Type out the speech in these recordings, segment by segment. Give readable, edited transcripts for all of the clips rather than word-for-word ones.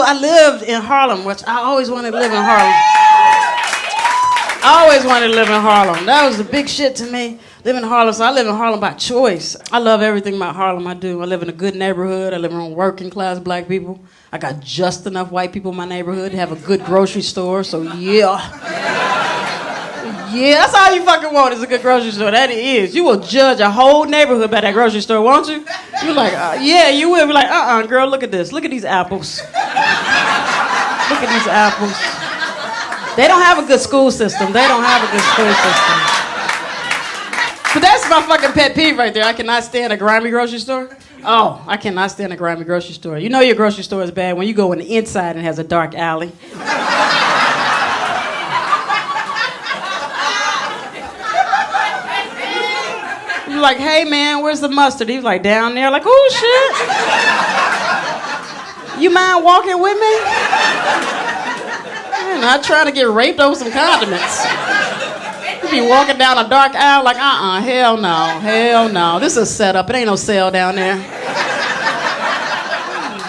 I lived in Harlem, which I always wanted to live in Harlem. I always wanted to live in Harlem. That was the big shit to me. Live in Harlem, so I live in Harlem by choice. I love everything about Harlem I do. I live in a good neighborhood. I live around working class black people. I got just enough white people in my neighborhood to have a good grocery store, so yeah. Yeah, that's all you fucking want is a good grocery store. That it is. You will judge a whole neighborhood by that grocery store, won't you? You're like, yeah, you will. Be like, girl, look at this. Look at these apples. Look at these apples. They don't have a good school system. They don't have a good school system. But that's my fucking pet peeve right there. I cannot stand a grimy grocery store. Oh, I cannot stand a grimy grocery store. You know your grocery store is bad when you go in the inside and it has a dark alley. You're like, hey man, where's the mustard? He was like, down there. Like, oh shit. You mind walking with me? You're not trying to get raped over some condiments. You be walking down a dark aisle like, hell no. This is a setup. It ain't no sale down there.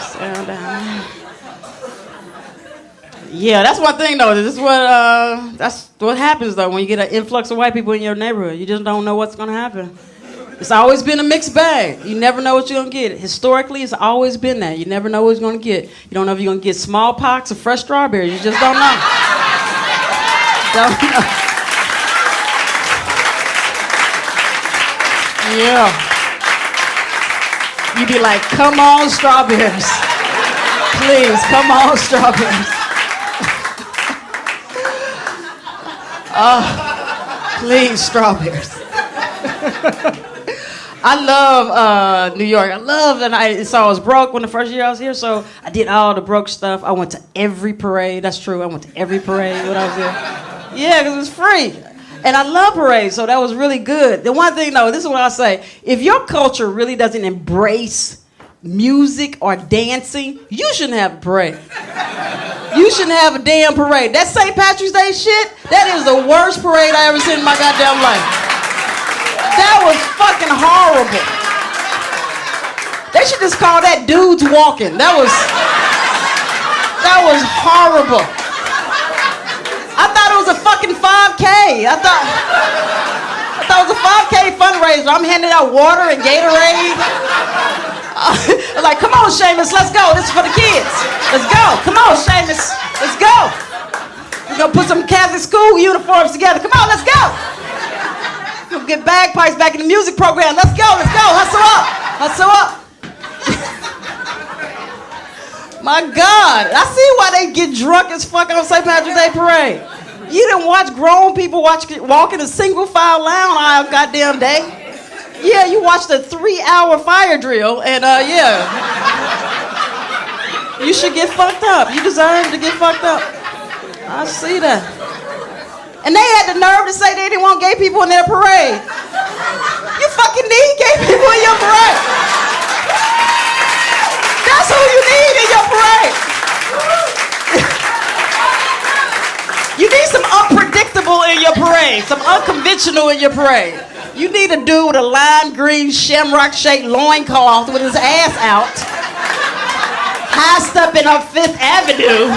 Sale down there. Yeah, that's one thing though. That's what happens though when you get an influx of white people in your neighborhood. You just don't know what's gonna happen. It's always been a mixed bag. You never know what you're gonna get. Historically, it's always been that. You never know what you're gonna get. You don't know if you're gonna get smallpox or fresh strawberries. You just don't know. Don't know. Yeah. You be like, come on, strawberries. Please, come on, strawberries. Please, strawberries. I love New York. I love that. I was broke when the first year I was here, so I did all the broke stuff. I went to every parade. That's true. I went to every parade when I was there. Yeah, because it was free. And I love parades, so that was really good. The one thing, though, this is what I say. If your culture really doesn't embrace music or dancing, you shouldn't have a parade. You shouldn't have a damn parade. That St. Patrick's Day shit, that is the worst parade I ever seen in my goddamn life. That was fucking horrible. They should just call that dudes walking. That was horrible. I thought it was a fucking 5K. I thought it was a 5K fundraiser. I'm handing out water and Gatorade. I was like, come on, Seamus, let's go. This is for the kids. Let's go. Come on, Seamus. Let's go. We're going to put some Catholic school uniforms together. Come on, let's go. We'll get bagpipes back in the music program. Let's go. Hustle up. My God. I see why they get drunk as fuck on St. Patrick's Day parade. You didn't watch grown people walk in a single file line all goddamn day. Yeah, you watched a 3-hour fire drill, and yeah. You should get fucked up. You deserve to get fucked up. I see that. And they had the nerve to say they didn't want gay people in their parade. You fucking need gay people in your parade. That's who you need in your parade. You need some unpredictable in your parade, some unconventional in your parade. You need a dude with a lime green shamrock-shaped loincloth with his ass out, high stepping up 5th Avenue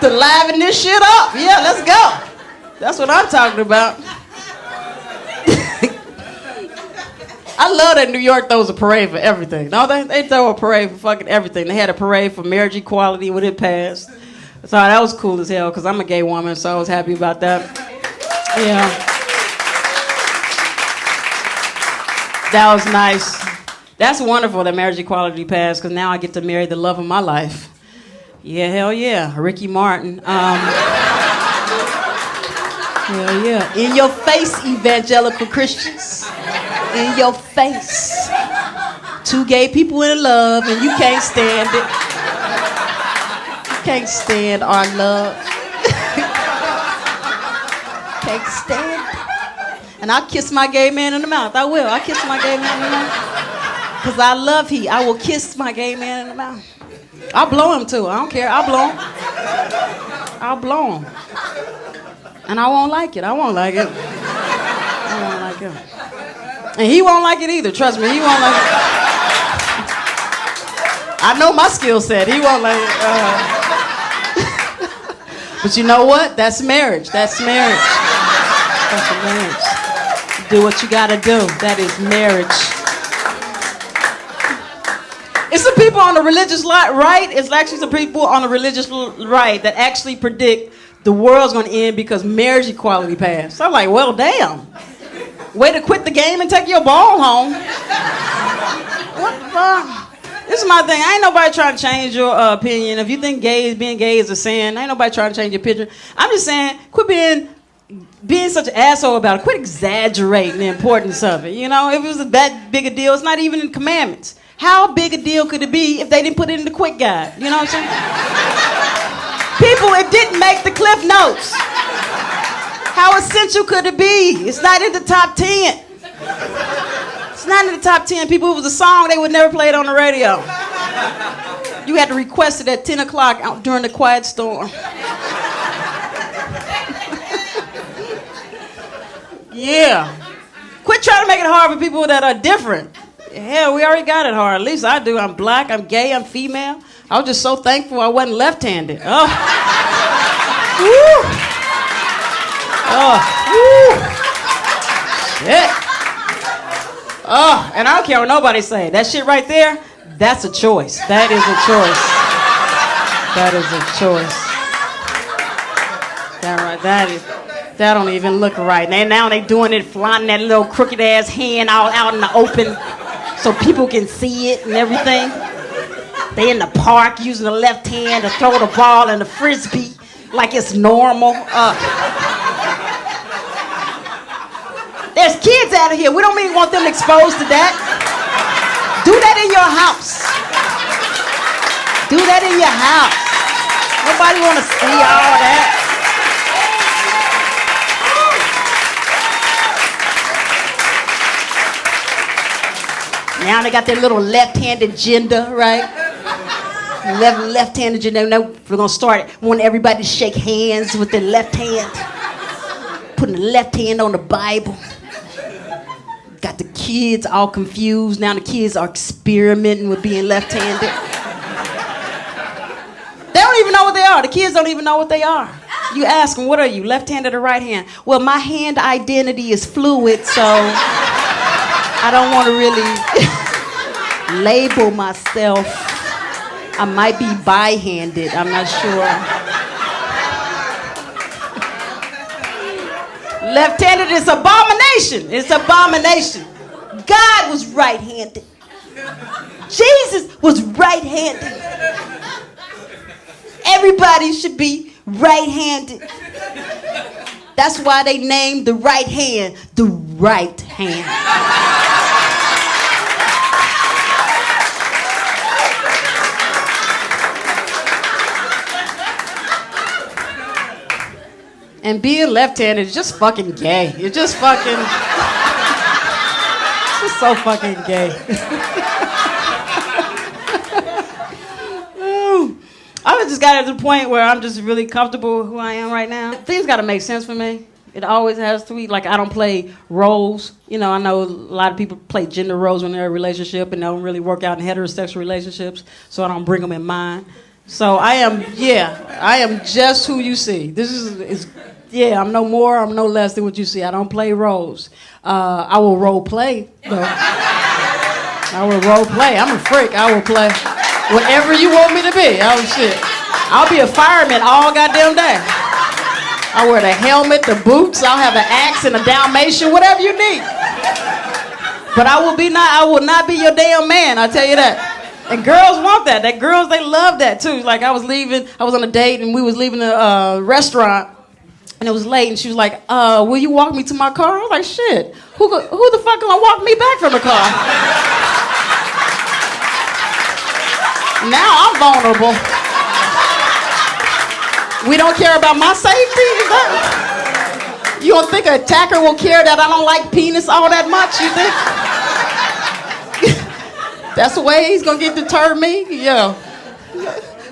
to liven this shit up. Yeah, let's go. That's what I'm talking about. I love that New York throws a parade for everything. No, they throw a parade for fucking everything. They had a parade for marriage equality when it passed. So that was cool as hell because I'm a gay woman, so I was happy about that. Yeah. That was nice. That's wonderful that marriage equality passed because now I get to marry the love of my life. Yeah, hell yeah. Ricky Martin. Hell yeah. In your face, evangelical Christians. In your face. 2 gay people in love and you can't stand it. You can't stand our love. Can't stand it. And I'll kiss my gay man in the mouth. I will. I'll kiss my gay man in the mouth. Because I love he. I will kiss my gay man in the mouth. I'll blow him too. I don't care. I'll blow him. I'll blow him. And I won't like it. I won't like it. I won't like it. And he won't like it either. Trust me, he won't like it. I know my skill set. He won't let it. But you know what? That's marriage. That's marriage. That's marriage. Do what you gotta do. That is marriage. It's some people on the religious right. It's actually some people on the religious right that actually predict the world's gonna end because marriage equality passed. So I'm like, well, damn. Way to quit the game and take your ball home. What the fuck? This is my thing. Ain't nobody trying to change your opinion. If you think being gay is a sin, ain't nobody trying to change your picture. I'm just saying, quit being such an asshole about it. Quit exaggerating the importance of it. You know, if it was that big a deal, it's not even in the commandments. How big a deal could it be if they didn't put it in the quick guide? You know what I'm saying? People, it didn't make the Cliff Notes. How essential could it be? It's not in the top 10. It's not in the top 10. People, it was a song they would never play it on the radio. You had to request it at 10 o'clock out during the quiet storm. Yeah. Quit trying to make it hard for people that are different. Hell, we already got it hard. At least I do. I'm black, I'm gay, I'm female. I was just so thankful I wasn't left-handed. Oh. Woo. Oh. Woo. Shit. Oh, and I don't care what nobody say. That shit right there, that's a choice. That is a choice. That is a choice. That right, that don't even look right. Now they doing it, flaunting that little crooked ass hand all out in the open so people can see it and everything. They in the park using the left hand to throw the ball and the frisbee like it's normal. There's kids out of here. We don't even want them exposed to that. Do that in your house. Do that in your house. Nobody want to see all that. Now they got their little left-handed gender, right? Left-handed gender. Now we're gonna start wanting everybody to shake hands with their left hand. Putting the left hand on the Bible. Got the kids all confused. Now the kids are experimenting with being left-handed. They don't even know what they are. The kids don't even know what they are. You ask them, what are you, left-handed or right hand? Well, my hand identity is fluid, so I don't want to really label myself. I might be bi-handed. I'm not sure. Left-handed is abomination. It's abomination. God was right-handed. Jesus was right-handed. Everybody should be right-handed. That's why they named the right hand the right hand. And being left-handed is just fucking gay. You're just fucking... It's just so fucking gay. I just got to the point where I'm just really comfortable with who I am right now. Things got to make sense for me. It always has to be. Like, I don't play roles. You know, I know a lot of people play gender roles when they're in a relationship and they don't really work out in heterosexual relationships, so I don't bring them in mine. So I am just who you see. This is I'm no more, I'm no less than what you see. I don't play roles. I will role play, though. I will role play. I'm a freak. I will play whatever you want me to be. Oh, shit. I'll be a fireman all goddamn day. I'll wear the helmet, the boots. I'll have an axe and a Dalmatian, whatever you need. But I will not be your damn man, I'll tell you that. And girls want that. Girls, they love that too. Like, I was on a date and we was leaving a restaurant and it was late and she was like, will you walk me to my car? I was like, shit, who the fuck gonna walk me back from the car? Now I'm vulnerable. We don't care about my safety? You don't think an attacker will care that I don't like penis all that much, you think? That's the way he's gonna get deterred me? Yeah.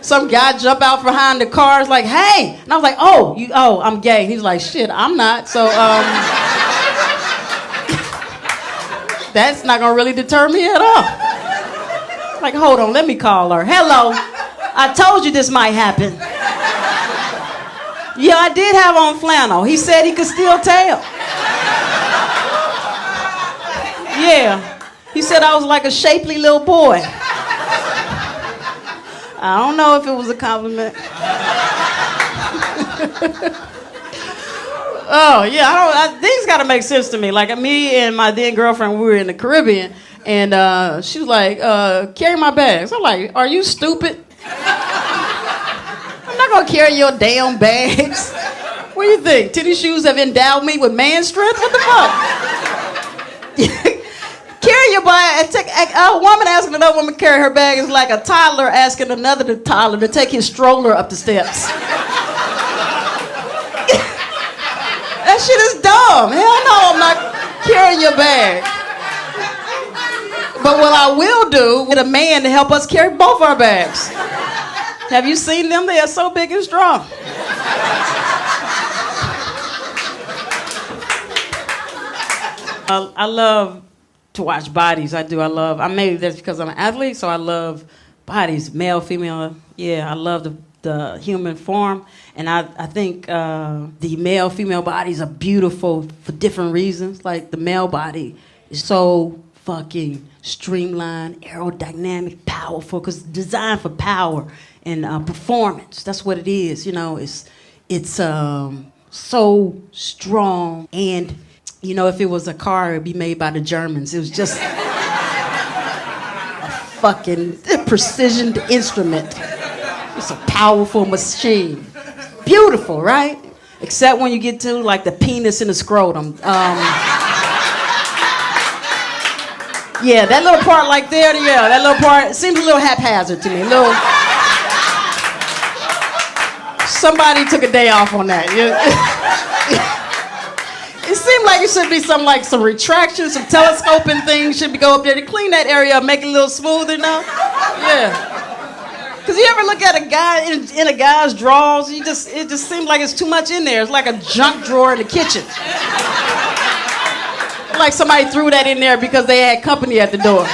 Some guy jump out behind the car, is like, hey! And I was like, I'm gay. He's like, shit, I'm not. So, that's not gonna really deter me at all. Like, hold on, let me call her. Hello, I told you this might happen. Yeah, I did have on flannel. He said he could still tell. Yeah, he said I was like a shapely little boy. I don't know if it was a compliment. Oh, yeah, things got to make sense to me. Like, me and my then girlfriend, we were in the Caribbean, and she was like, carry my bags. I'm like, are you stupid? I'm not going to carry your damn bags. What do you think? Titty shoes have endowed me with man strength? What the fuck? Carry your bag. A woman asking another woman to carry her bag is like a toddler asking another toddler to take his stroller up the steps. That shit is dumb. Hell no, I'm not carrying your bag. But what I will do, get a man to help us carry both our bags. Have you seen them? They are so big and strong. I love to watch bodies. I do. Maybe that's because I'm an athlete, so I love bodies, male, female. Yeah, I love the human form. And I think the male, female bodies are beautiful for different reasons. Like the male body is so fucking streamlined, aerodynamic, powerful, because it's designed for power and performance. That's what it is. You know, it's so strong. And, you know, if it was a car, it'd be made by the Germans. It was just a fucking precision instrument. It's a powerful machine. Beautiful, right? Except when you get to like the penis and the scrotum. Yeah, that little part like there, yeah, that little part seems a little haphazard to me. Somebody took a day off on that. It seemed like it should be some retractions, some telescoping things should go up there to clean that area up, make it a little smoother now. Yeah. Cause you ever look at a guy in a guy's drawers, it just seems like it's too much in there. It's like a junk drawer in the kitchen. Like somebody threw that in there because they had company at the door.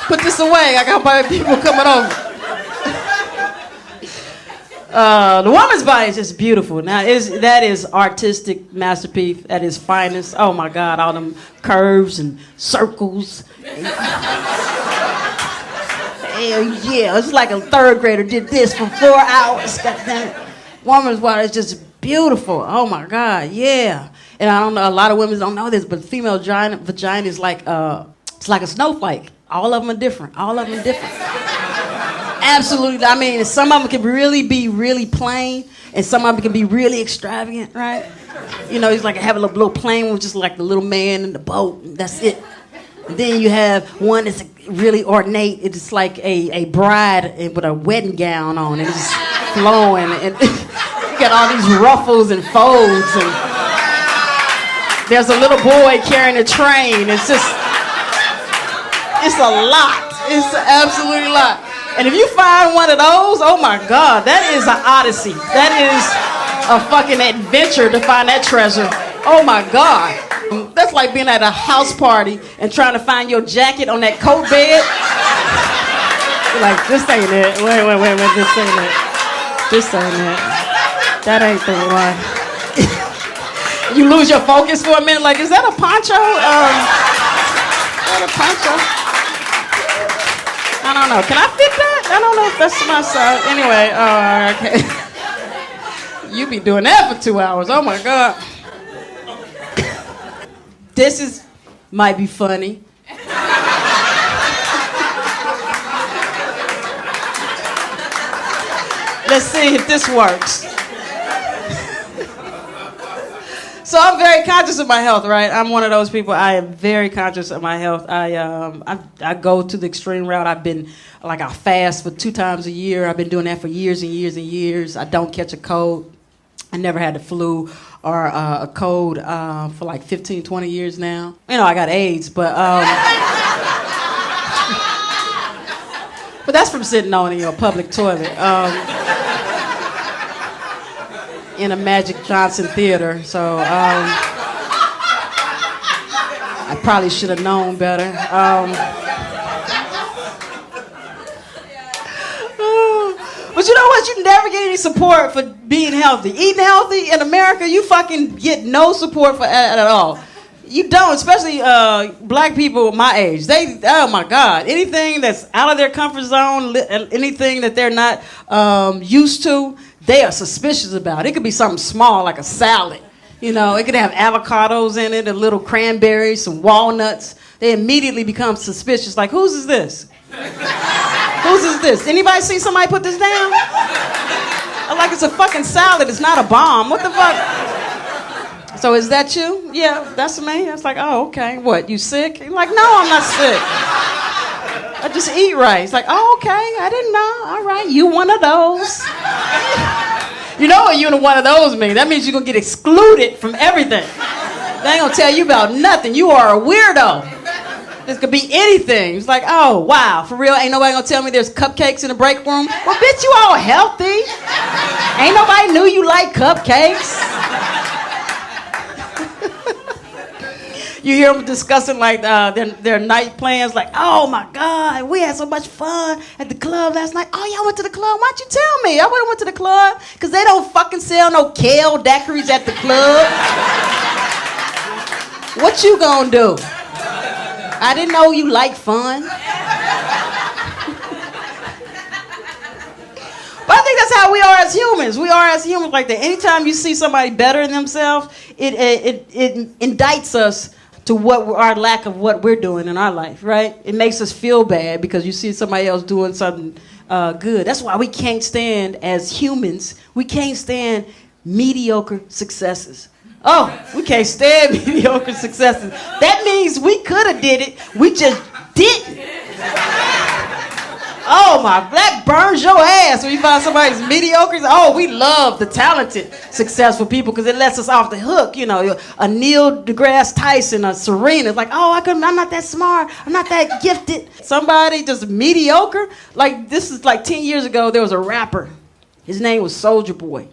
Put this away, I got people coming over. The woman's body is just beautiful. Now, that is artistic masterpiece at its finest. Oh my God, all them curves and circles. Hell yeah, it's like a third grader did this for 4 hours. Goddamn it. Woman's body is just beautiful. Oh my God, yeah. And I don't know, a lot of women don't know this, but female vagina is like it's like a snowflake. All of them are different. Absolutely. I mean, some of them can really be really plain, and some of them can be really extravagant, right? You know, it's like have a little plain one, just like the little man in the boat. And that's it. And then you have one that's really ornate. It's like a bride with a wedding gown on, and it's just flowing, and you got all these ruffles and folds, and there's a little boy carrying a train. It's a lot. It's absolutely a lot. And if you find one of those, oh my God, that is an odyssey. That is a fucking adventure to find that treasure. Oh my God. That's like being at a house party and trying to find your jacket on that coat bed. You're like, this ain't it. Wait, this ain't it. This ain't it. That ain't the one. You lose your focus for a minute, like, is that a poncho? Is that a poncho? I don't know. Can I fit that? I don't know if that's my size. Anyway, okay. You be doing that for 2 hours. Oh my God. This might be funny. Let's see if this works. So I'm very conscious of my health, right? I'm one of those people. I am very conscious of my health. I go to the extreme route. I fast for 2 times a year. I've been doing that for years and years and years. I don't catch a cold. I never had the flu or a cold for like 15, 20 years now. You know, I got AIDS, but but that's from sitting on in your public toilet. In a Magic Johnson theater, so I probably should have known better. But you know what? You never get any support for being healthy. Eating healthy in America, you fucking get no support for at all. You don't, especially black people my age. They, oh my God, anything that's out of their comfort zone, anything that they're not used to, they are suspicious about. It could be something small like a salad. You know, it could have avocados in it, a little cranberries, some walnuts. They immediately become suspicious. Like, whose is this? Whose is this? Anybody see somebody put this down? Like it's a fucking salad. It's not a bomb. What the fuck? So is that you? Yeah, that's me. It's like, oh, okay. What, you sick? You're like, no, I'm not sick. I just eat right. It's like, oh, okay. I didn't know. All right, you one of those. You know what you one of those mean? That means you're going to get excluded from everything. They ain't going to tell you about nothing. You are a weirdo. This could be anything. It's like, oh, wow, for real? Ain't nobody going to tell me there's cupcakes in the break room? Well, bitch, you all healthy. Ain't nobody knew you like cupcakes. You hear them discussing like their night plans, like, oh my God, we had so much fun at the club last night. Oh, y'all went to the club? Why'd you tell me? I would've went to the club. Because they don't fucking sell no kale daiquiris at the club. What you gonna do? I didn't know you like fun. But I think that's how we are as humans. We are as humans like that. Anytime you see somebody better than themselves, it indicts us to what our lack of what we're doing in our life, right? It makes us feel bad because you see somebody else doing something good. That's why we can't stand, as humans, we can't stand mediocre successes. Oh, we can't stand mediocre successes. That means we could have did it, we just didn't. Oh, my, that burns your ass when you find somebody's mediocre. Oh, we love the talented, successful people because it lets us off the hook. You know, a Neil deGrasse Tyson, a Serena. It's like, oh, I'm not that smart. I'm not that gifted. Somebody just mediocre. Like, this is like 10 years ago, there was a rapper. His name was Soulja Boy.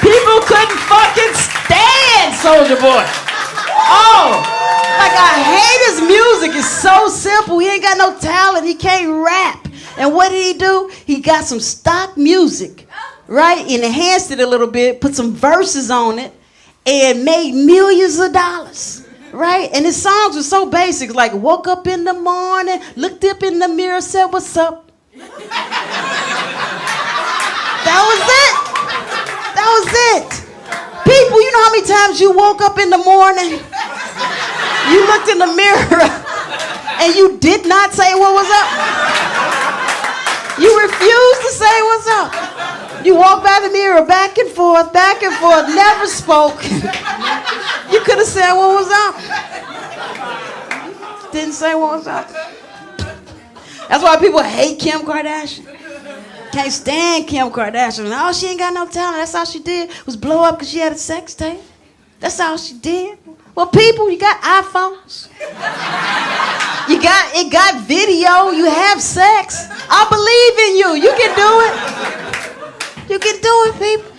People couldn't fucking stand Soulja Boy. Oh. Like, I hate his music. It's so simple. He ain't got no talent. He can't rap. And what did he do? He got some stock music, right? Enhanced it a little bit, put some verses on it, and made millions of dollars, right? And his songs were so basic, like, woke up in the morning, looked up in the mirror, said, what's up? That was it. That was it. People, you know how many times you woke up in the morning? You looked in the mirror and you did not say what was up. You refused to say what's up. You walked by the mirror back and forth, never spoke. You could have said what was up. Didn't say what was up. That's why people hate Kim Kardashian. Can't stand Kim Kardashian. Oh, she ain't got no talent. That's all she did was blow up because she had a sex tape. That's all she did. Well, people, you got iPhones. It got video. You have sex. I believe in you. You can do it. You can do it, people.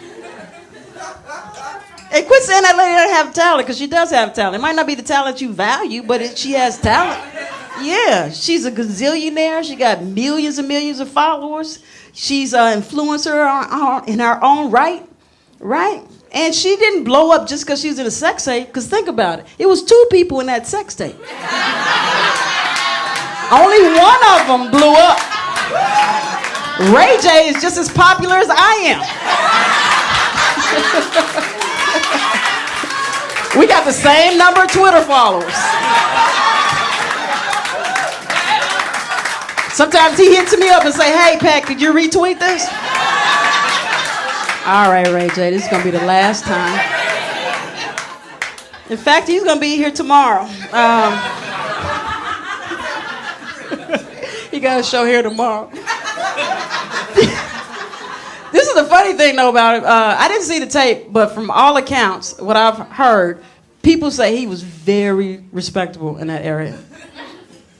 And quit saying that lady doesn't have talent, because she does have talent. It might not be the talent you value, but she has talent. Yeah, she's a gazillionaire. She got millions and millions of followers. She's an influencer in her own right? And she didn't blow up just because she was in a sex tape, because think about it. It was 2 people in that sex tape. Only one of them blew up. Ray J is just as popular as I am. We got the same number of Twitter followers. Sometimes he hits me up and say, hey, Pat, could you retweet this? All right, Ray J, this is going to be the last time. In fact, he's going to be here tomorrow. He got a show here tomorrow. This is the funny thing, though, about it. I didn't see the tape, but from all accounts, what I've heard, people say he was very respectable in that area.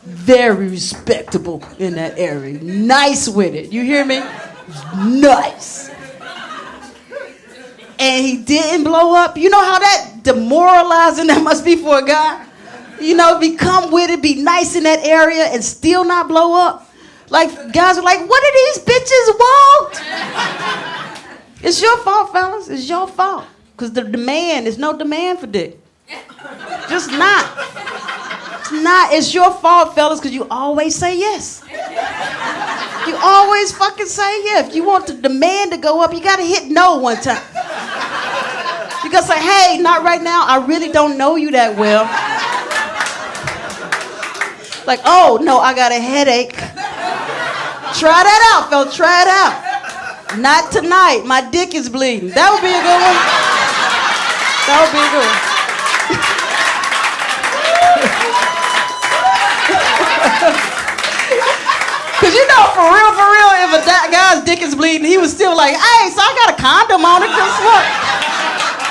Very respectable in that area. Nice with it. You hear me? Nice. And he didn't blow up. You know how that demoralizing that must be for a guy. You know, come with it, be nice in that area and still not blow up. Like, guys are like, what do these bitches want? It's your fault, fellas. It's your fault. Because there's no demand for dick. Just not. It's not. It's your fault, fellas, because you always say yes. You always fucking say yes. If you want the demand to go up, you got to hit no one time. You got to say, hey, not right now. I really don't know you that well. Like, oh, no, I got a headache. Try that out, fella. Try it out. Not tonight. My dick is bleeding. That would be a good one. That would be a good one. Because you know, for real, if a guy's dick is bleeding, he was still like, hey, so I got a condom on it. Guess what?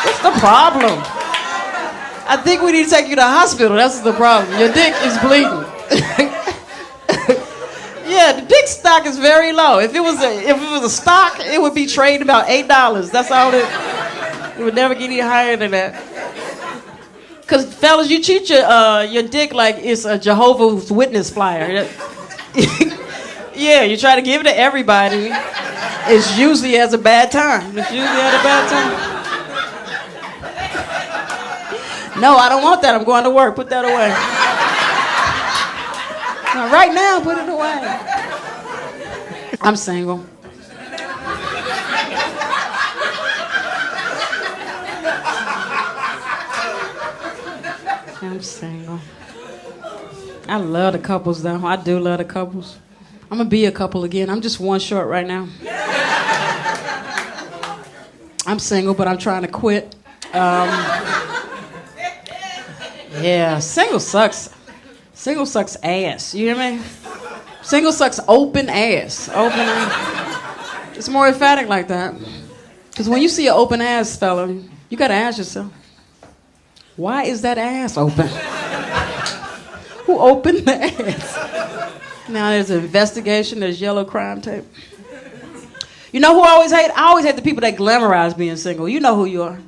What's the problem? I think we need to take you to the hospital. That's the problem. Your dick is bleeding. Yeah, the dick stock is very low. If it was a stock, it would be trading about $8. That's all it would never get any higher than that. Cause fellas, you treat your dick like it's a Jehovah's Witness flyer. Yeah, you try to give it to everybody. It's usually has a bad time. It's usually at a bad time. No, I don't want that. I'm going to work. Put that away. Now, right now, put it away. I'm single. I'm single. I love the couples, though. I do love the couples. I'm going to be a couple again. I'm just one short right now. I'm single, but I'm trying to quit. Yeah, single sucks. Single sucks ass. You hear me? Single sucks open ass. Open ass. It's more emphatic like that. Because when you see an open ass fella, you got to ask yourself, why is that ass open? Who opened the ass? Now there's an investigation, there's yellow crime tape. You know who I always hate? I always hate the people that glamorize being single. You know who you are.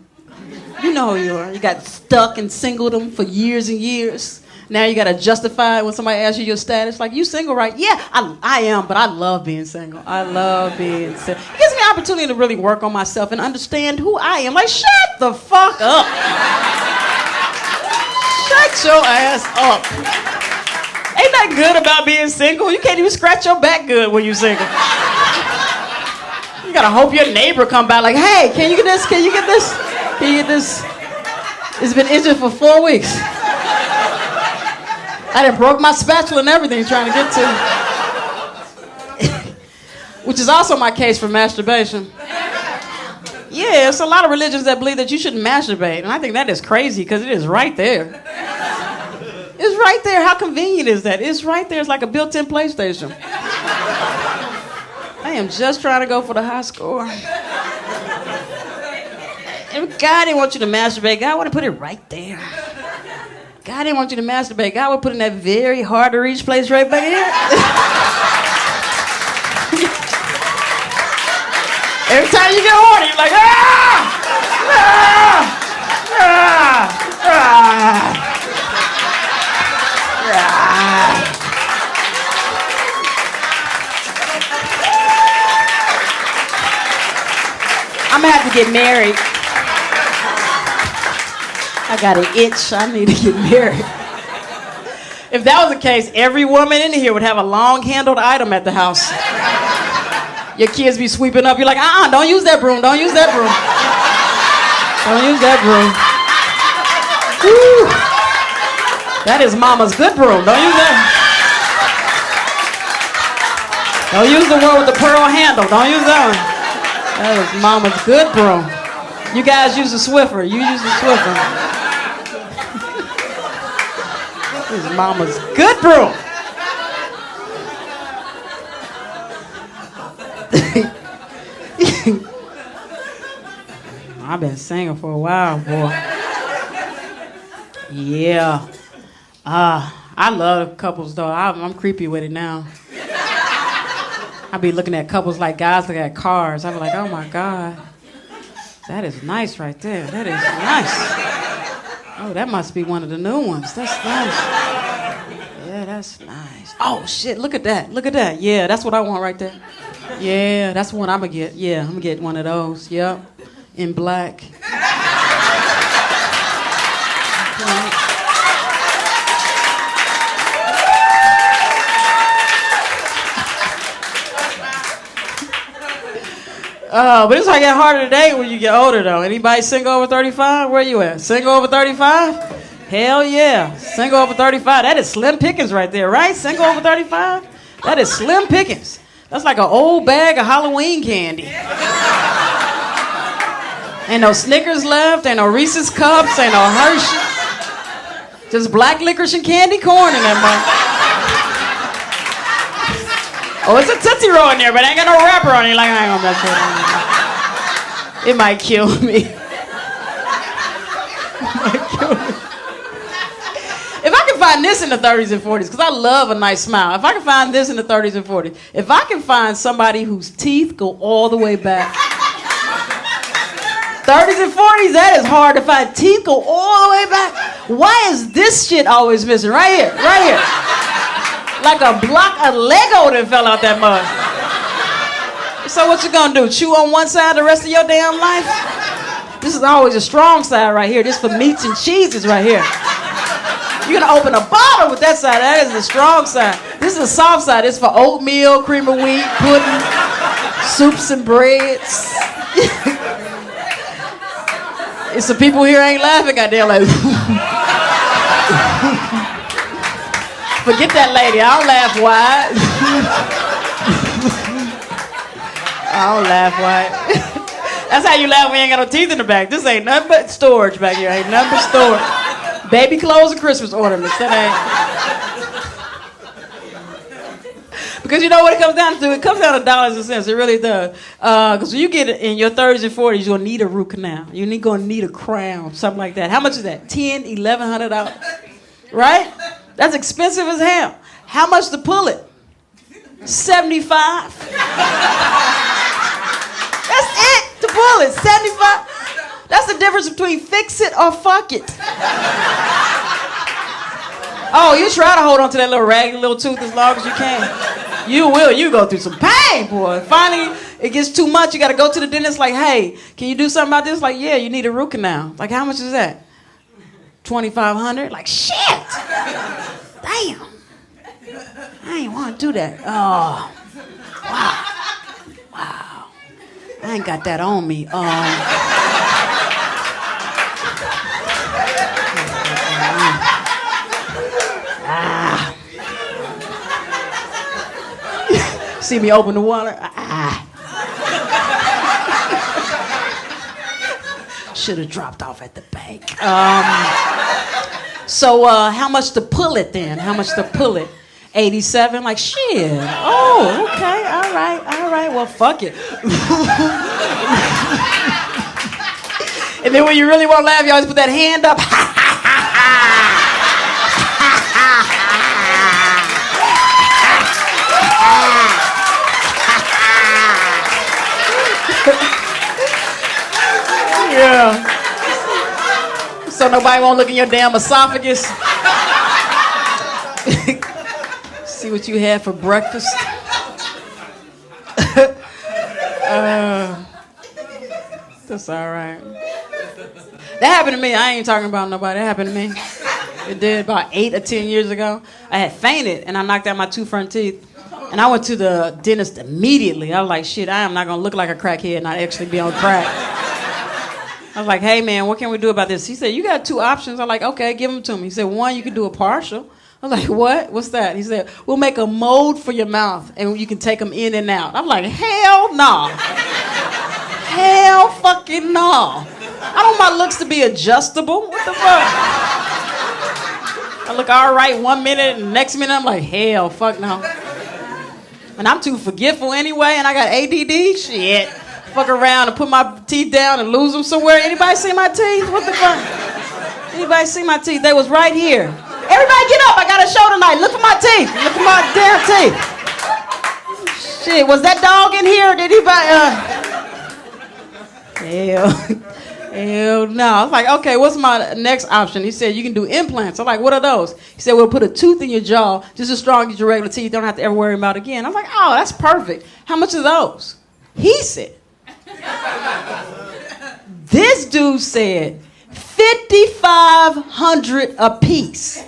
You know who you are. You got stuck and singledom for years and years. Now you got to justify it when somebody asks you your status. Like, you single, right? Yeah, I am, but I love being single. I love being single. It gives me an opportunity to really work on myself and understand who I am. Like, shut the fuck up. Shut your ass up. Ain't that good about being single? You can't even scratch your back good when you're single. You got to hope your neighbor come by like, hey, can you get this? Can you get this? Can you get this? It's been injured for 4 weeks. I done broke my spatula and everything trying to get to. Which is also my case for masturbation. Yeah, it's a lot of religions that believe that you shouldn't masturbate. And I think that is crazy because it is right there. It's right there. How convenient is that? It's right there. It's like a built-in PlayStation. I am just trying to go for the high score. If God didn't want you to masturbate, God would have put it right there. God didn't want you to masturbate. God would put it in that very hard to reach place right back here. Every time you get horny, you're like, ah! Ah! Ah! Ah! Ah! I'm gonna have to get married. I got an itch. I need to get married. If that was the case, every woman in here would have a long-handled item at the house. Your kids be sweeping up. You're like, don't use that broom. Don't use that broom. Don't use that broom. Woo. That is mama's good broom. Don't use that. Don't use the one with the pearl handle. Don't use that one. That is mama's good broom. You guys use the Swiffer. You use the Swiffer. This is mama's good broom. I've been singing for a while, boy. Yeah. I love couples, though. I'm creepy with it now. I be looking at couples like guys look at cars. I be like, oh, my God. That is nice right there. That is nice. Oh, that must be one of the new ones. That's nice. Yeah, that's nice. Oh, shit, look at that. Look at that. Yeah, that's what I want right there. Yeah, that's one I'm going to get. Yeah, I'm going to get one of those. Yep. In black. But it's like get harder today when you get older, though. Anybody single over 35? Where you at? Single over 35? Hell yeah. Single over 35. That is slim pickings right there, right? Single over 35? That is slim pickings. That's like an old bag of Halloween candy. Ain't no Snickers left. Ain't no Reese's Cups. Ain't no Hershey. Just black licorice and candy corn in that mug. Oh, it's a Tootsie Roll in there, but I ain't got no wrapper on it. Like, I ain't gonna mess with it. It might kill me. If I can find this in the 30s and 40s, because I love a nice smile. If I can find this in the 30s and 40s, if I can find somebody whose teeth go all the way back. 30s and 40s, that is hard to find. Teeth go all the way back. Why is this shit always missing? Right here, right here. Like a block of Lego that fell out that mug. So what you gonna do? Chew on one side the rest of your damn life? This is always a strong side right here. This for meats and cheeses right here. You're gonna open a bottle with that side. That is the strong side. This is the soft side. This for oatmeal, cream of wheat, pudding, soups and breads. It's some people here ain't laughing. Goddamn, like. Forget that lady. I don't laugh wide. I don't laugh wide. That's how you laugh when you ain't got no teeth in the back. This ain't nothing but storage back here. Ain't nothing but storage. Baby clothes and Christmas ornaments. That ain't. Because you know what it comes down to? It comes down to dollars and cents. It really does. Because when you get in your 30s and 40s, you're going to need a root canal. You're going to need a crown. Something like that. How much is that? $10, $1,100? Right? That's expensive as hell. How much to pull it? $75. That's it to pull it. $75. That's the difference between fix it or fuck it. Oh, you try to hold on to that little raggedy little tooth as long as you can. You will. You go through some pain, boy. Finally, it gets too much. You got to go to the dentist like, hey, can you do something about this? Like, yeah, you need a root canal. Like, how much is that? $2,500? Like, shit! Damn. I ain't want to do that. Oh. Wow. I ain't got that on me. See me open the water? Should have dropped off at the bank. So how much to pull it then? How much to pull it? 87? Like, shit. Oh, okay. All right. Well, fuck it. And then when you really want to laugh, you always put that hand up. Yeah. So nobody won't look in your damn esophagus. See what you had for breakfast. That's all right. That happened to me. I ain't talking about nobody. That happened to me. It did about 8 or 10 years ago. I had fainted and I knocked out my 2 front teeth. And I went to the dentist immediately. I was like, shit, I am not going to look like a crackhead and not actually be on crack. I was like, hey, man, what can we do about this? He said, you got 2 options. I'm like, okay, give them to me. He said, one, you can do a partial. I was like, what? What's that? He said, we'll make a mold for your mouth, and you can take them in and out. I'm like, hell no. Hell fucking no. I don't want my looks to be adjustable. What the fuck? I look all right 1 minute, and the next minute I'm like, hell, fuck no. And I'm too forgetful anyway, and I got ADD. Shit. Fuck around and put my teeth down and lose them somewhere. Anybody see my teeth? What the fuck? Anybody see my teeth? They was right here. Everybody get up. I got a show tonight. Look for my teeth. Look for my damn teeth. Shit, was that dog in here? Did anybody? Hell. Hell no. I was like, okay, what's my next option? He said, you can do implants. I'm like, what are those? He said, we'll put a tooth in your jaw, just as strong as your regular teeth. You don't have to ever worry about it again. I was like, oh, that's perfect. How much are those? He said. This dude said, $5,500 a piece.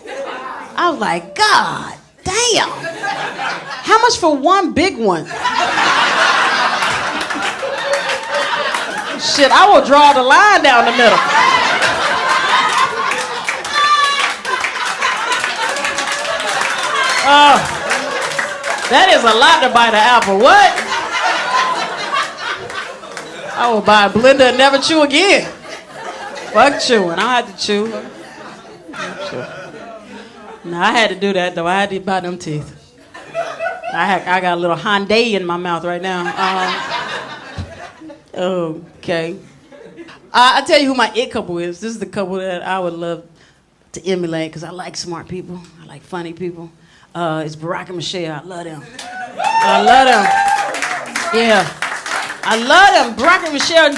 I was like, God damn. How much for one big one? Shit, I will draw the line down the middle. That is a lot to buy the apple. What? I will buy a blender and never chew again. Fuck chewing. I had to chew. No, I had to do that though. I had to buy them teeth. I got a little Hyundai in my mouth right now. Okay. I tell you who my it couple is. This is the couple that I would love to emulate because I like smart people. I like funny people. It's Barack and Michelle. I love them. Yeah. I love them. Barack and Michelle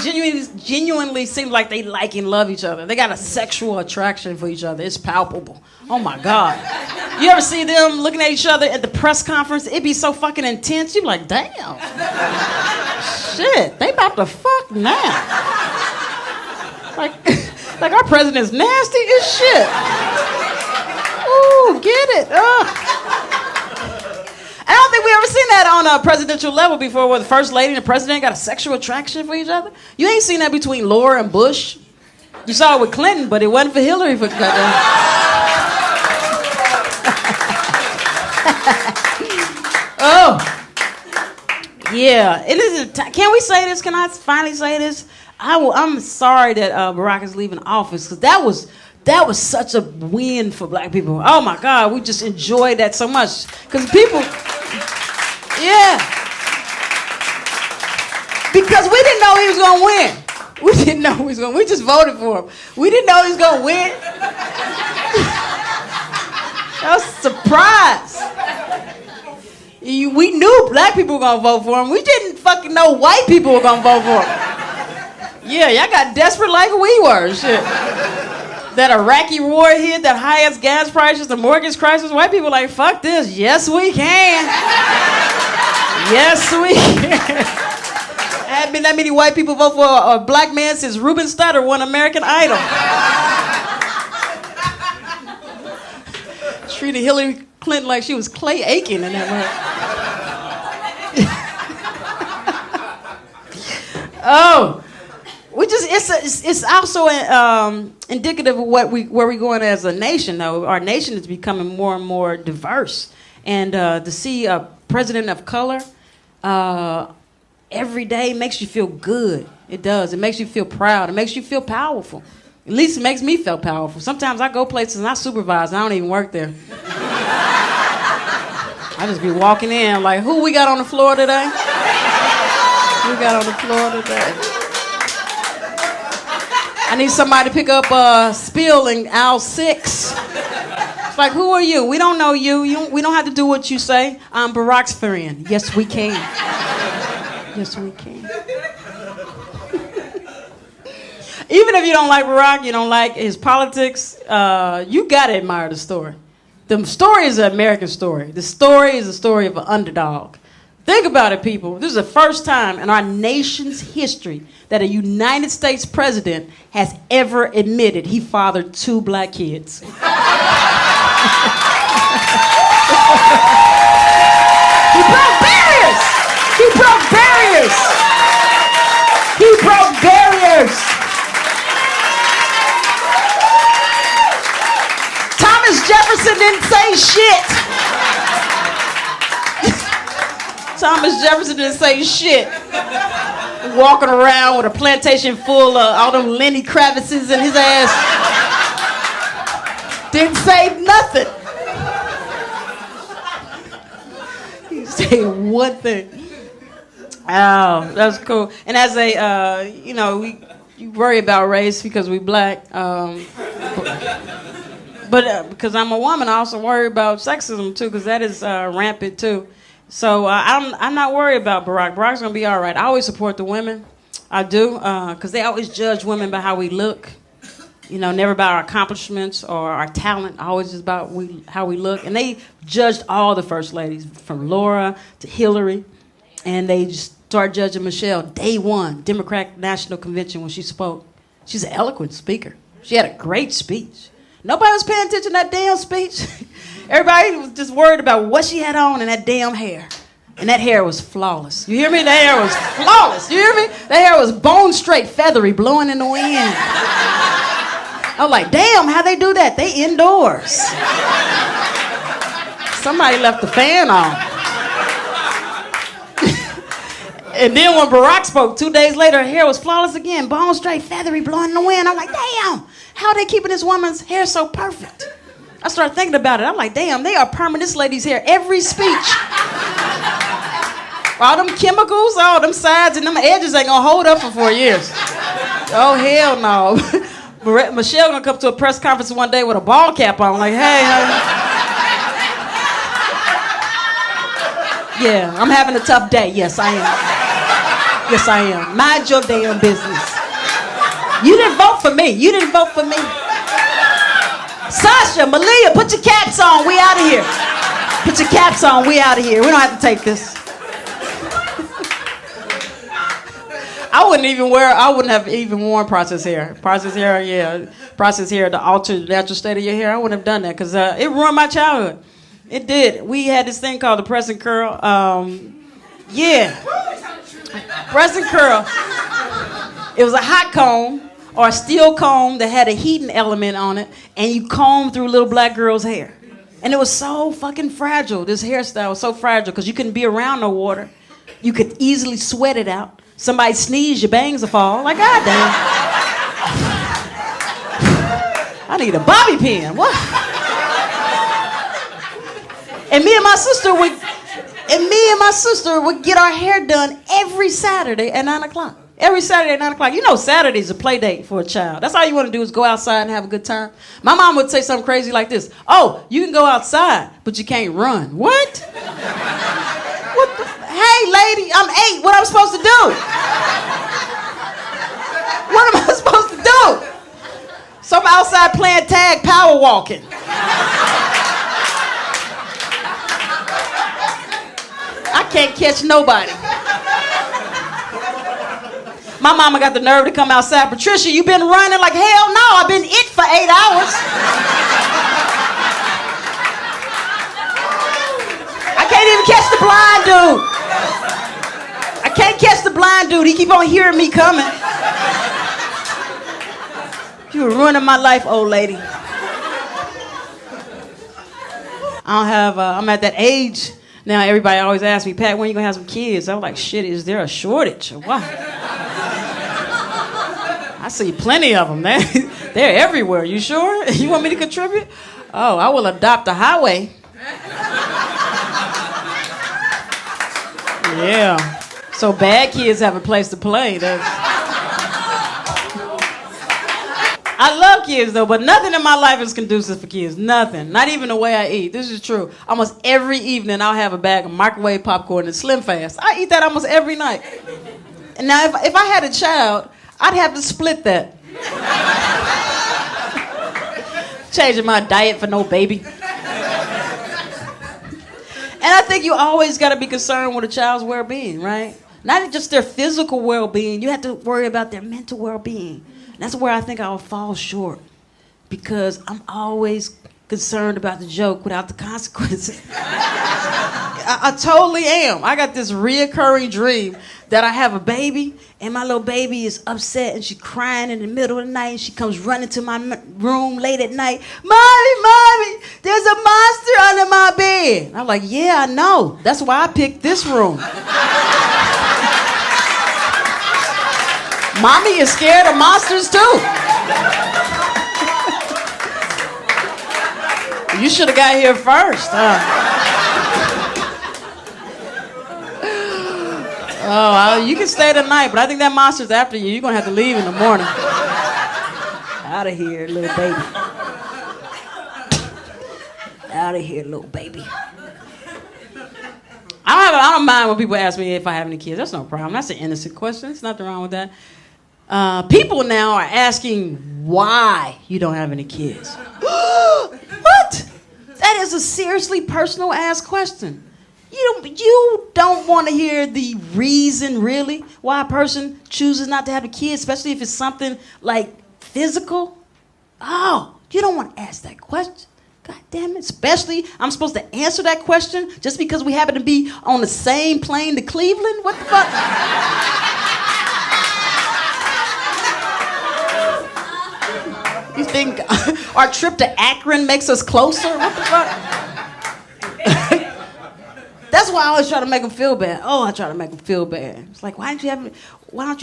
genuinely seem like they like and love each other. They got a sexual attraction for each other. It's palpable. Oh my God. You ever see them looking at each other at the press conference? It'd be so fucking intense. You'd be like, damn. Shit, they about to fuck now. Like our president's nasty as shit. Ooh, get it. I don't think we ever seen that on a presidential level before, where the first lady and the president got a sexual attraction for each other. You ain't seen that between Laura and Bush. You saw it with Clinton, but it wasn't for Hillary. Oh, yeah. It is. Can we say this? Can I finally say this? I'm sorry that Barack is leaving office because that was such a win for black people. Oh my God, we just enjoyed that so much because people, yeah, because we didn't know he was gonna win. We didn't know he was gonna. We just voted for him. We didn't know he was gonna win. That was a surprise. We knew black people were gonna vote for him. We didn't fucking know white people were gonna vote for him. Yeah, y'all got desperate like we were. Shit. That Iraqi war hit, that highest gas prices, the mortgage crisis. White people like, fuck this. Yes, we can. Yes, we can. Had been that many white people vote for a black man since Ruben Studdard won American Idol. Treated Hillary Clinton like she was Clay Aiken in that moment. Oh. It's also indicative of where we're going as a nation, though. Our nation is becoming more and more diverse. And to see a president of color every day makes you feel good. It does. It makes you feel proud. It makes you feel powerful. At least it makes me feel powerful. Sometimes I go places and I supervise. And I don't even work there. I just be walking in like, who we got on the floor today? Who we got on the floor today? I need somebody to pick up Spill in aisle 6. It's like, who are you? We don't know you. We don't have to do what you say. I'm Barack's friend. Yes, we can. Yes, we can. Even if you don't like Barack, you don't like his politics, you gotta admire the story. The story is an American story. The story is a story of an underdog. Think about it, people. This is the first time in our nation's history that a United States president has ever admitted he fathered 2 black kids. He broke barriers! He broke barriers! He broke barriers! Thomas Jefferson didn't say shit! Thomas Jefferson didn't say shit. Walking around with a plantation full of all them Lenny Kravitzes in his ass. Didn't say nothing. He said one thing. Oh, that's cool. And as a, you worry about race because we black. But because I'm a woman, I also worry about sexism too, because that is rampant too. So I'm not worried about Barack. Barack's gonna be all right. I always support the women. I do, because they always judge women by how we look. You know, never about our accomplishments or our talent, always just about how we look. And they judged all the first ladies, from Laura to Hillary. And they just started judging Michelle day one, Democratic National Convention, when she spoke. She's an eloquent speaker. She had a great speech. Nobody was paying attention to that damn speech. Everybody was just worried about what she had on and that damn hair. And that hair was flawless. You hear me? That hair was flawless. You hear me? That hair was bone straight, feathery, blowing in the wind. I was like, damn, how they do that? They indoors. Somebody left the fan on. And then when Barack spoke, 2 days later, her hair was flawless again, bone straight, feathery, blowing in the wind. I'm like, damn, how are they keeping this woman's hair so perfect? I started thinking about it. I'm like, damn, they are perming this lady's hair every speech. All them chemicals, all them sides and them edges ain't gonna hold up for 4 years. Oh, hell no. Michelle gonna come to a press conference one day with a ball cap on, like, hey, yeah, I'm having a tough day. Yes, I am. Yes, I am. Mind your damn business. You didn't vote for me. You didn't vote for me. Sasha, Malia, put your caps on. We out of here. Put your caps on. We out of here. We don't have to take this. I wouldn't have even worn processed hair. Processed hair, yeah. Processed hair to alter the natural state of your hair. I wouldn't have done that because it ruined my childhood. It did. We had this thing called the press and curl. Yeah. Press and curl. It was a hot comb or a steel comb that had a heating element on it, and you combed through little black girl's hair. And it was so fucking fragile. This hairstyle was so fragile because you couldn't be around no water. You could easily sweat it out. Somebody sneeze, your bangs will fall. Like, God damn. I need a bobby pin. What? And me and my sister would get our hair done every Saturday at 9 o'clock. Every Saturday at 9 o'clock. You know Saturday's a play date for a child. That's all you want to do is go outside and have a good time. My mom would say something crazy like this. Oh, you can go outside, but you can't run. What? What the? Hey, lady, I'm 8. What am I supposed to do? What am I supposed to do? So I'm outside playing tag, power walking. I can't catch nobody. My mama got the nerve to come outside. Patricia, you been running? Like, hell no, I've been it for 8 hours. I can't even catch the blind dude. I can't catch the blind dude. He keep on hearing me coming. You were ruining my life, old lady. I'm at that age. Now everybody always asks me, Pat, when you gonna have some kids? I'm like, shit, is there a shortage or what? I see plenty of them. They're everywhere. You sure? You want me to contribute? Oh, I will adopt a highway. Yeah. So bad kids have a place to play. I love kids though, but nothing in my life is conducive for kids. Nothing. Not even the way I eat. This is true. Almost every evening I'll have a bag of microwave popcorn and Slim Fast. I eat that almost every night. And now if I had a child, I'd have to split that. Changing my diet for no baby. And I think you always got to be concerned with a child's well-being, right? Not just their physical well-being. You have to worry about their mental well-being. That's where I think I'll fall short because I'm always concerned about the joke without the consequences. I totally am. I got this reoccurring dream that I have a baby and my little baby is upset and she's crying in the middle of the night and she comes running to my room late at night. Mommy, there's a monster under my bed. And I'm like, yeah, I know. That's why I picked this room. Mommy is scared of monsters too. You should have got here first. Oh, you can stay tonight, but I think that monster's after you. You're going to have to leave in the morning. Out of here, little baby. Out of here, little baby. I don't mind when people ask me if I have any kids. That's no problem. That's an innocent question. There's nothing wrong with that. People now are asking why you don't have any kids. What? That is a seriously personal ass question. You don't want to hear the reason, really, why a person chooses not to have a kid, especially if it's something like physical. Oh, you don't want to ask that question. God damn it. Especially, I'm supposed to answer that question just because we happen to be on the same plane to Cleveland? What the fuck? You think our trip to Akron makes us closer? What the fuck? That's why I always try to make them feel bad. Oh, I try to make them feel bad. It's like, why don't you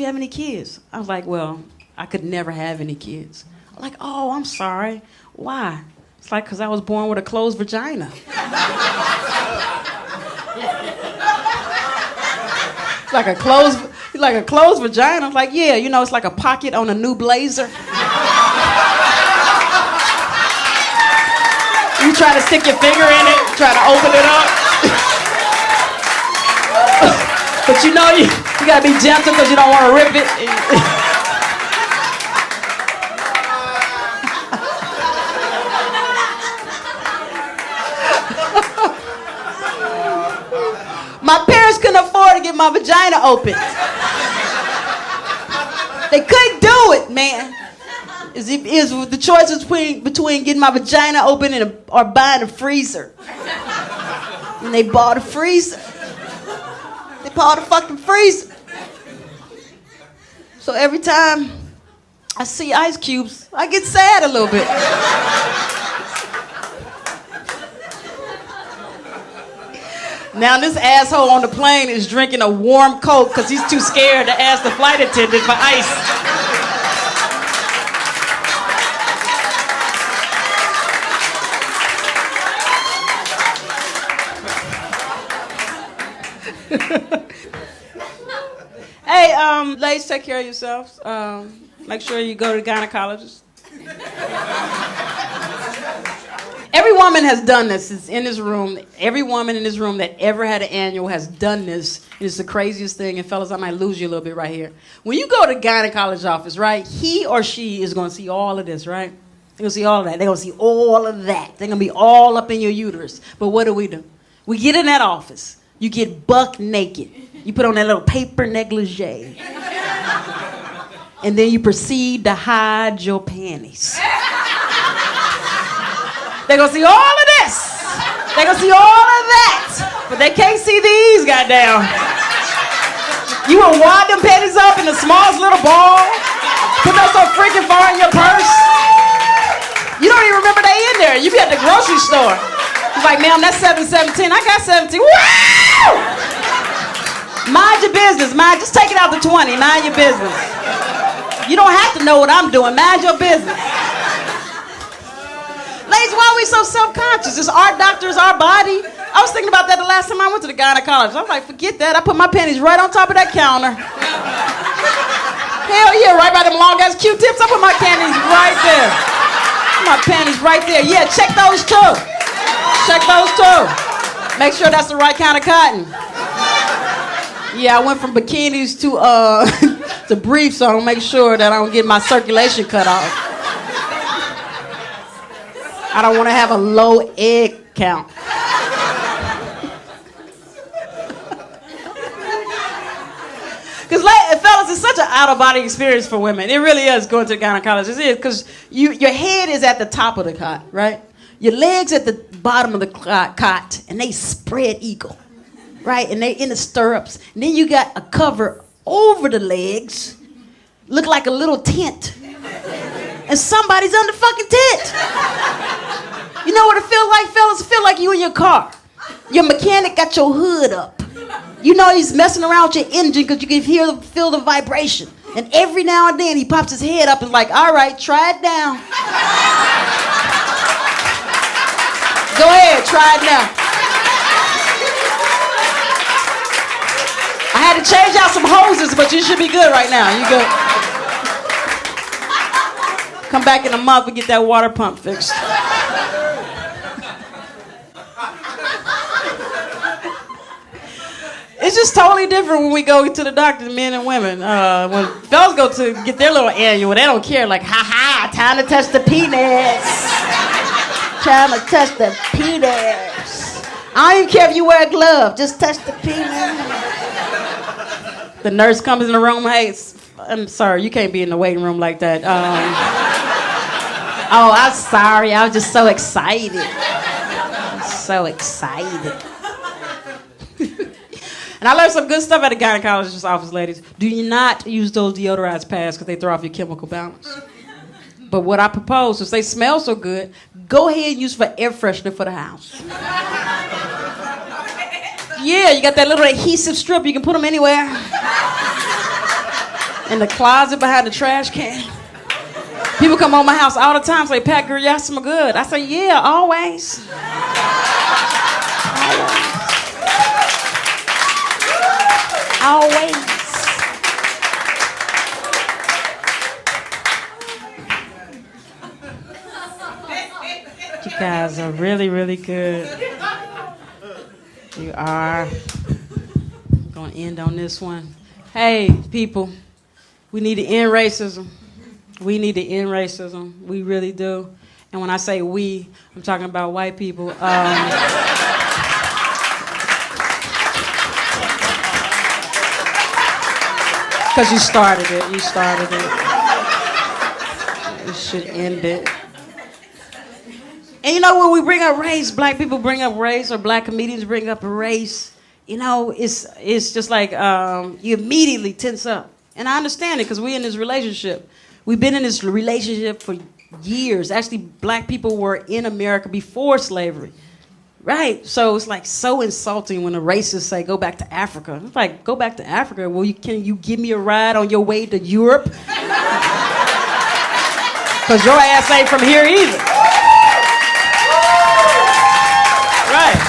have any kids? I was like, well, I could never have any kids. I'm like, oh, I'm sorry. Why? It's like, because I was born with a closed vagina. It's like a closed vagina. I'm like, yeah, you know, it's like a pocket on a new blazer. You try to stick your finger in it, try to open it up. But you know, you gotta be gentle because you don't want to rip it. My parents couldn't afford to get my vagina open. They couldn't do it, man. Is the choice between getting my vagina open or buying a freezer. And they bought a freezer. They bought a fucking freezer. So every time I see ice cubes, I get sad a little bit. Now this asshole on the plane is drinking a warm Coke because he's too scared to ask the flight attendant for ice. Hey, ladies, take care of yourselves. Make sure you go to the gynecologist. Every woman has done this. It's in this room. Every woman in this room that ever had an annual has done this. It's the craziest thing. And fellas, I might lose you a little bit right here. When you go to the gynecologist office, right, he or she is going to see all of this, right? They're going to see all of that. They're going to see all of that. They're going to be all up in your uterus. But what do? We get in that office. You get buck naked. You put on that little paper negligee. And then you proceed to hide your panties. They're going to see all of this. They're going to see all of that. But they can't see these, goddamn. You will wad them panties up in the smallest little ball. Put them so freaking far in your purse. You don't even remember they in there. You be at the grocery store. It's like, ma'am, that's 717. I got 17. Wow! Mind your business, man. Just take it out to 20. Mind your business. You don't have to know what I'm doing. Mind your business. Ladies, why are we so self-conscious? Is our doctor, is our body? I was thinking about that the last time I went to the gynecologist. I was like, forget that. I put my panties right on top of that counter. Hell yeah, right by them long-ass Q-tips. I put my panties right there. My panties right there. Yeah, check those too. Check those too. Make sure that's the right kind of cotton. Yeah, I went from bikinis to to briefs, so I don't make sure that I don't get my circulation cut off. I don't want to have a low egg count. Because, fellas, it's such an out-of-body experience for women. It really is going to the gynecologist. It is, because your head is at the top of the cot, right? Your legs at the bottom of the cot, and they spread eagle, right? And they in the stirrups. And then you got a cover over the legs, look like a little tent. And somebody's on the fucking tent. You know what it feels like, fellas? It feels like you in your car. Your mechanic got your hood up. You know he's messing around with your engine because you can feel the vibration. And every now and then he pops his head up and is like, all right, try it down. Go ahead, try it now. I had to change out some hoses, but you should be good right now. You good. Come back in a month and get that water pump fixed. It's just totally different when we go to the doctor, men and women. When fellas go to get their little annual, they don't care. Like, ha, time to touch the penis. Time to touch the penis. I don't even care if you wear a glove. Just touch the penis. The nurse comes in the room. Hey, I'm sorry, you can't be in the waiting room like that. Oh, I'm sorry. I was just so excited. So excited. And I learned some good stuff at the gynecologist's office, ladies. Do you not use those deodorized pads because they throw off your chemical balance. But what I propose, since they smell so good, go ahead and use for air freshener for the house. Yeah, you got that little adhesive strip. You can put them anywhere. In the closet behind the trash can. People come on my house all the time, say, Pat, girl, y'all smell good. I say, yeah, always. Always. You guys are really, really good. You are. I'm going to end on this one. Hey, people, we need to end racism. We need to end racism. We really do. And when I say we, I'm talking about white people. Because you started it. You started it. You should end it. And you know, when we bring up race, black people bring up race, or black comedians bring up a race, you know, it's just like you immediately tense up. And I understand it because we're in this relationship. We've been in this relationship for years. Actually, black people were in America before slavery. Right, so it's like so insulting when the racists say, go back to Africa. It's like, go back to Africa? Well, can you give me a ride on your way to Europe? Because your ass ain't from here either. Right.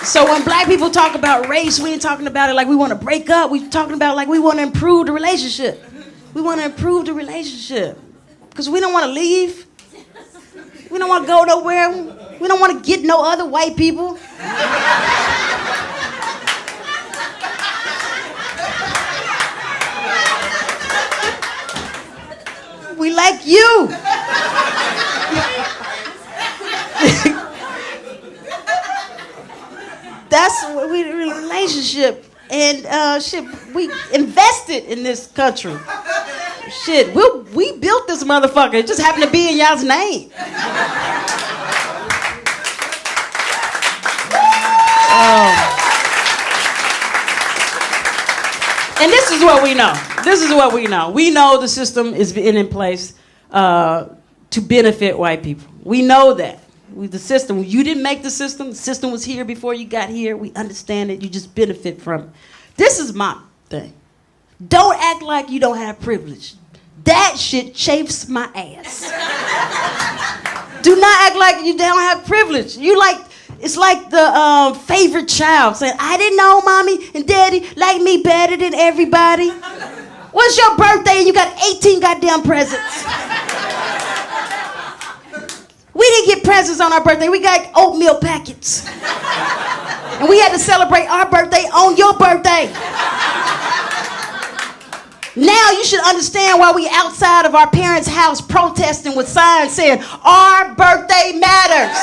So when black people talk about race, we ain't talking about it like we want to break up. We're talking about like we want to improve the relationship. We want to improve the relationship. Because we don't want to leave. We don't want to go nowhere. We don't want to get no other white people. We like you. That's what we in a relationship. And shit, we invested in this country. Shit, we built this motherfucker. It just happened to be in y'all's name. And this is what we know. This is what we know. We know the system is in place to benefit white people. We know that. The system, you didn't make the system was here before you got here. We understand it. You just benefit from it. This is my thing. Don't act like you don't have privilege. That shit chafes my ass. Do not act like you don't have privilege. It's like the favorite child saying, I didn't know mommy and daddy like me better than everybody. What's your birthday and you got 18 goddamn presents? We didn't get presents on our birthday. We got oatmeal packets. And we had to celebrate our birthday on your birthday. Now you should understand why we outside of our parents' house protesting with signs saying, our birthday matters.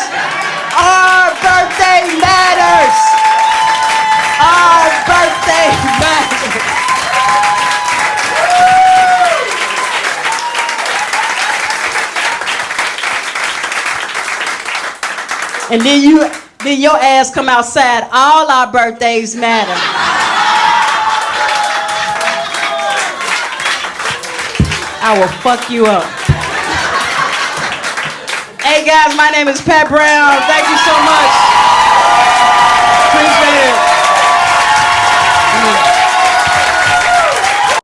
Our birthday matters. Our birthday matters. And then your ass come outside. All our birthdays matter. I will fuck you up. Hey guys, my name is Pat Brown. Thank you so much.